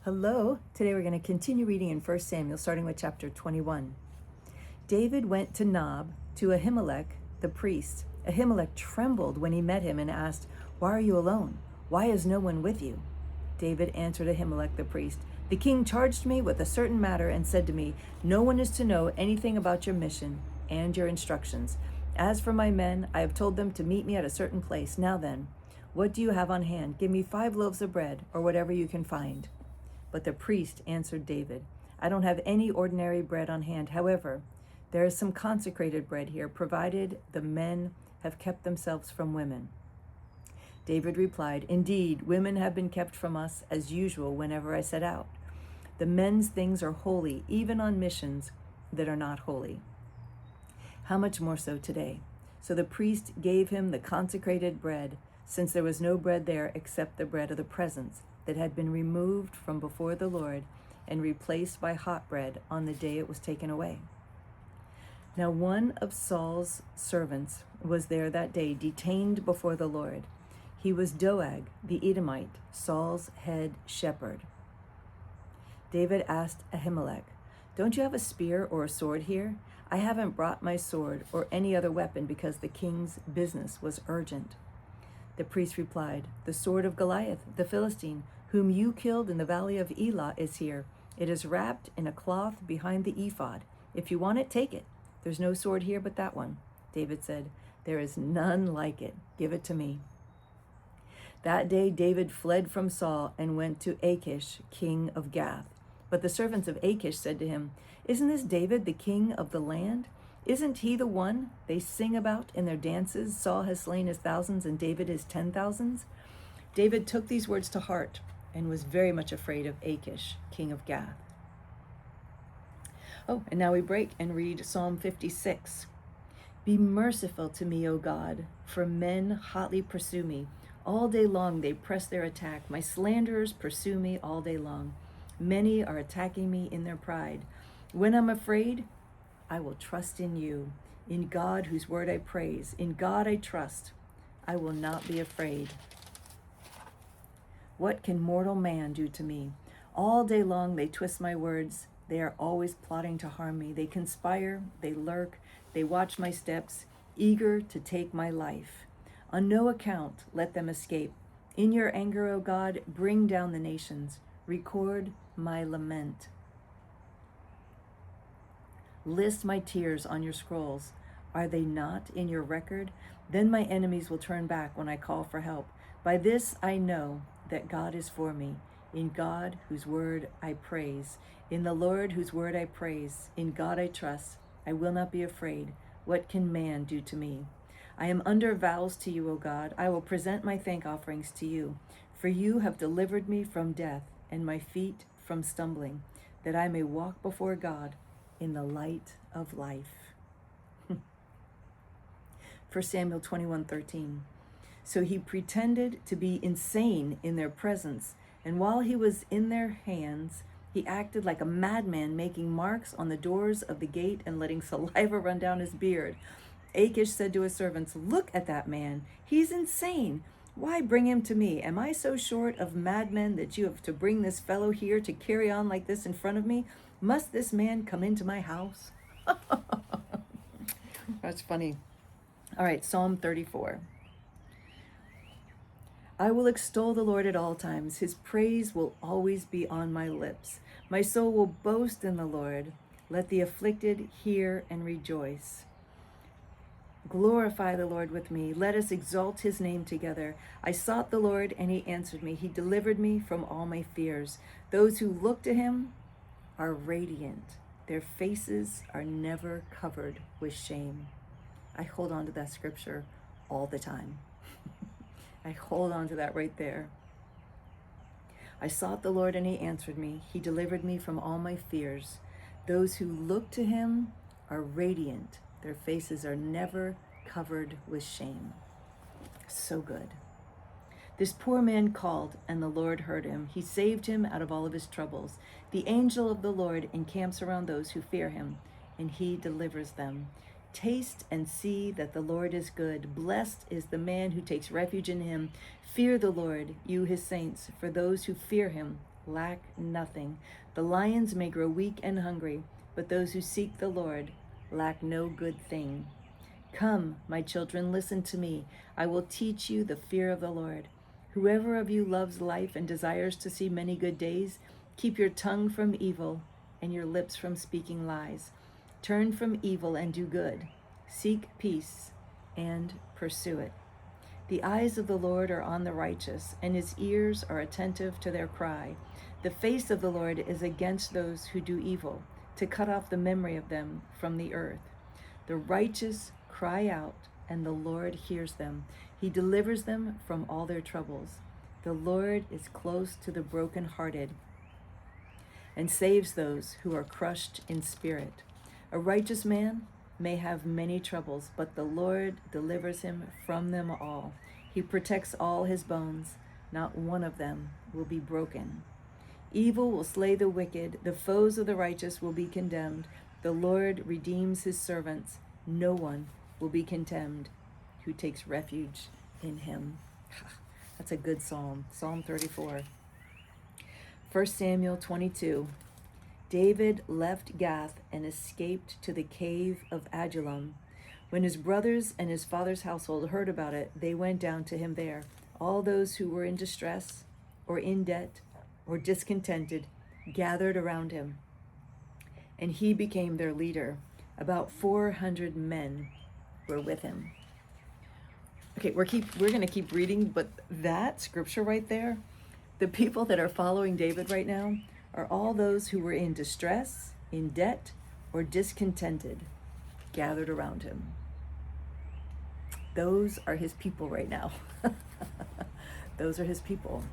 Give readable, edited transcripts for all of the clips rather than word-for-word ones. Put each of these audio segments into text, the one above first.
Hello. Today we're going to continue reading in 1 Samuel, starting with chapter 21. David went to Nob, to Ahimelech the priest. Ahimelech trembled when he met him and asked, "Why are you alone? Why is no one with you?" David answered Ahimelech the priest, "The king charged me with a certain matter and said to me, 'No one is to know anything about your mission and your instructions. As for my men, I have told them to meet me at a certain place. Now then, what do you have on hand? Give me 5 loaves of bread, or whatever you can find." But the priest answered David, "I don't have any ordinary bread on hand. However, there is some consecrated bread here, provided the men have kept themselves from women." David replied, "Indeed, women have been kept from us as usual whenever I set out. The men's things are holy, even on missions that are not holy. How much more so today?" So the priest gave him the consecrated bread, since there was no bread there except the bread of the presence that had been removed from before the Lord and replaced by hot bread on the day it was taken away. Now one of Saul's servants was there that day, detained before the Lord. He was Doeg the Edomite, Saul's head shepherd. David asked Ahimelech, "Don't you have a spear or a sword here?" "I haven't brought my sword or any other weapon because the king's business was urgent." The priest replied, "The sword of Goliath, the Philistine, whom you killed in the valley of Elah, is here. It is wrapped in a cloth behind the ephod. If you want it, take it. There's no sword here but that one." David said, "There is none like it. Give it to me." That day David fled from Saul and went to Achish, king of Gath. But the servants of Achish said to him, "Isn't this David the king of the land? Isn't he the one they sing about in their dances? Saul has slain his thousands and David his 10,000s." David took these words to heart and was very much afraid of Achish, king of Gath. Oh, and now we break and read Psalm 56. "Be merciful to me, O God, for men hotly pursue me. All day long they press their attack. My slanderers pursue me all day long. Many are attacking me in their pride. When I'm afraid, I will trust in you. In God, whose word I praise. In God I trust. I will not be afraid. What can mortal man do to me? All day long they twist my words. They are always plotting to harm me. They conspire, they lurk, they watch my steps, eager to take my life. On no account let them escape. In your anger, O God, bring down the nations. Record my lament. List my tears on your scrolls. Are they not in your record? Then my enemies will turn back when I call for help. By this I know that God is for me. In God, whose word I praise. In the Lord, whose word I praise. In God I trust. I will not be afraid. What can man do to me? I am under vows to you, O God. I will present my thank offerings to you. For you have delivered me from death and my feet from stumbling, that I may walk before God in the light of life." 1 Samuel 21:13. So he pretended to be insane in their presence, and while he was in their hands, he acted like a madman, making marks on the doors of the gate and letting saliva run down his beard. Achish said to his servants, "Look at that man. He's insane. Why bring him to me? Am I so short of madmen that you have to bring this fellow here to carry on like this in front of me? Must this man come into my house?" That's funny. All right, Psalm 34. "I will extol the Lord at all times. His praise will always be on my lips. My soul will boast in the Lord. Let the afflicted hear and rejoice. Glorify the Lord with me. Let us exalt his name together. I sought the Lord, and he answered me. He delivered me from all my fears. Those who look to him are radiant. Their faces are never covered with shame." I hold on to that scripture all the time. I hold on to that right there. I sought the Lord, and he answered me. He delivered me from all my fears. Those who look to him are radiant. Their faces are never covered with shame. So good. "This poor man called, and the Lord heard him. He saved him out of all of his troubles. The angel of the Lord encamps around those who fear him, and he delivers them. Taste and see that the Lord is good. Blessed is the man who takes refuge in him. Fear the Lord, you his saints, for those who fear him lack nothing. The lions may grow weak and hungry, but those who seek the Lord lack no good thing. Come, my children, listen to me. I will teach you the fear of the Lord. Whoever of you loves life and desires to see many good days, keep your tongue from evil and your lips from speaking lies. Turn from evil and do good. Seek peace and pursue it. The eyes of the Lord are on the righteous, and his ears are attentive to their cry. The face of the Lord is against those who do evil, to cut off the memory of them from the earth. The righteous cry out, and the Lord hears them. He delivers them from all their troubles. The Lord is close to the brokenhearted and saves those who are crushed in spirit. A righteous man may have many troubles, but the Lord delivers him from them all. He protects all his bones. Not one of them will be broken. Evil will slay the wicked. The foes of the righteous will be condemned. The Lord redeems his servants. No one will be condemned who takes refuge in him. That's a good psalm. Psalm 34. 1 Samuel 22. David left Gath and escaped to the cave of Adullam. When his brothers and his father's household heard about it, they went down to him there. All those who were in distress or in debt or discontented gathered around him, and he became their leader. About 400 men were with him. Okay, we're going to keep reading, but that scripture right there, the people that are following David right now are all those who were in distress, in debt, or discontented, gathered around him. Those are his people right now. Those are his people.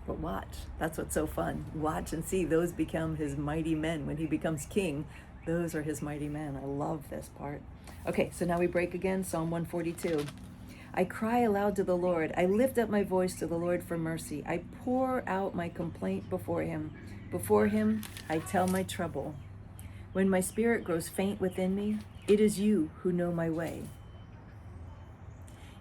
But watch, that's what's so fun. Watch and see, those become his mighty men. When he becomes king, those are his mighty men. I love this part. Okay, so now we break again, Psalm 142. I cry aloud to the Lord. I lift up my voice to the Lord for mercy. I pour out my complaint before him. Before him, I tell my trouble. When my spirit grows faint within me, it is you who know my way.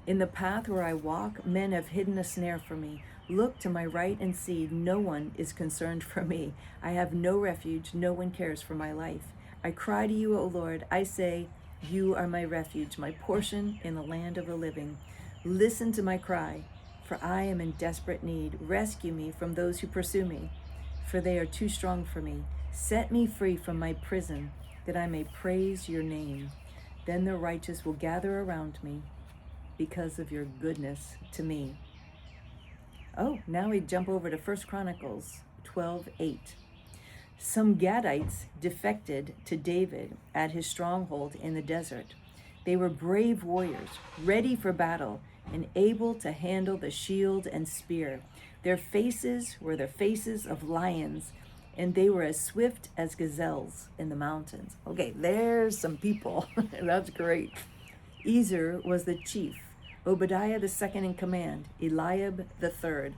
In the path where I walk, men have hidden a snare for me. Look to my right and see, no one is concerned for me. I have no refuge, no one cares for my life. I cry to you, O Lord. I say, you are my refuge, my portion in the land of the living. Listen to my cry, for I am in desperate need. Rescue me from those who pursue me, for they are too strong for me. Set me free from my prison, that I may praise your name. Then the righteous will gather around me because of your goodness to me. Oh, now we jump over to 1 Chronicles 12:8. Some Gadites defected to David at his stronghold in the desert. They were brave warriors, ready for battle, and able to handle the shield and spear. Their faces were the faces of lions, and they were as swift as gazelles in the mountains. Okay, there's some people. That's great. Ezer was the chief, Obadiah the second in command, Eliab the third,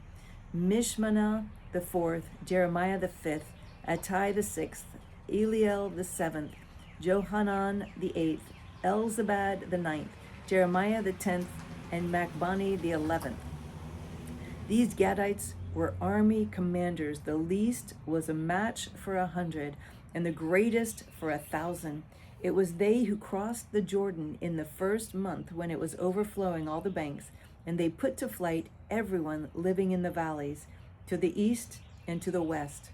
Mishmanah the fourth, Jeremiah the fifth, Attai the sixth, Eliel the seventh, Johanan the eighth, Elzabad the ninth, Jeremiah the 10th, and Macbani the 11th. These Gadites were army commanders. The least was a match for 100, and the greatest for 1,000. It was they who crossed the Jordan in the first month when it was overflowing all the banks, and they put to flight everyone living in the valleys, to the east and to the west.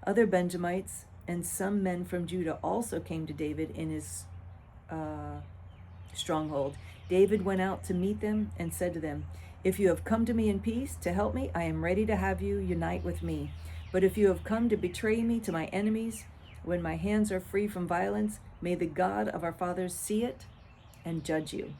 Other Benjamites and some men from Judah also came to David in his stronghold. David went out to meet them and said to them, if you have come to me in peace to help me, I am ready to have you unite with me. But if you have come to betray me to my enemies, when my hands are free from violence, may the God of our fathers see it and judge you.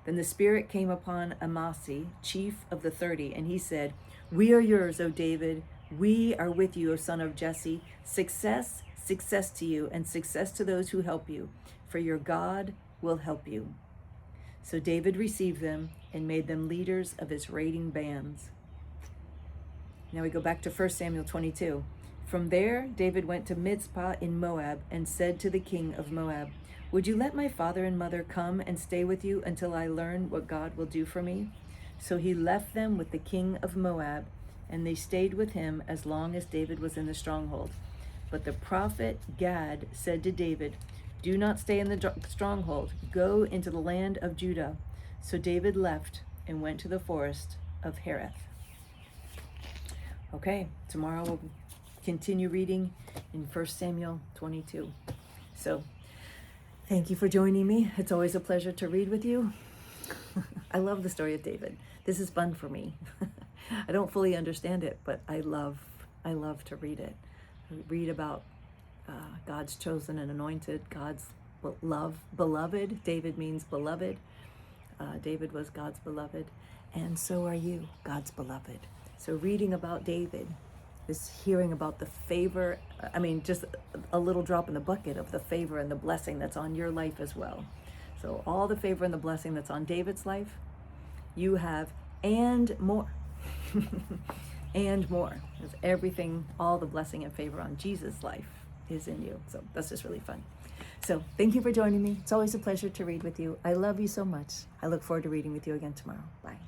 Then the Spirit came upon Amasai, chief of the 30, and he said, we are yours, O David. We are with you, O son of Jesse. Success, success to you, and success to those who help you, for your God will help you. So David received them and made them leaders of his raiding bands. Now we go back to 1 Samuel 22. From there, David went to Mizpah in Moab and said to the king of Moab, would you let my father and mother come and stay with you until I learn what God will do for me? So he left them with the king of Moab, and they stayed with him as long as David was in the stronghold. But the prophet Gad said to David, "Do not stay in the stronghold. Go into the land of Judah." So David left and went to the forest of Hereth. Okay, tomorrow we'll continue reading in 1 Samuel 22. So thank you for joining me. It's always a pleasure to read with you. I love the story of David. This is fun for me. I don't fully understand it, but I love to read it. Read about God's chosen and anointed, God's beloved. David means beloved. David was God's beloved, and so are you, God's beloved. So reading about David is hearing about the favor, just a little drop in the bucket of the favor and the blessing that's on your life as well. So all the favor and the blessing that's on David's life, you have, and more. And more. Because everything, all the blessing and favor on Jesus' life is in you. So that's just really fun. So thank you for joining me. It's always a pleasure to read with you. I love you so much. I look forward to reading with you again tomorrow. Bye.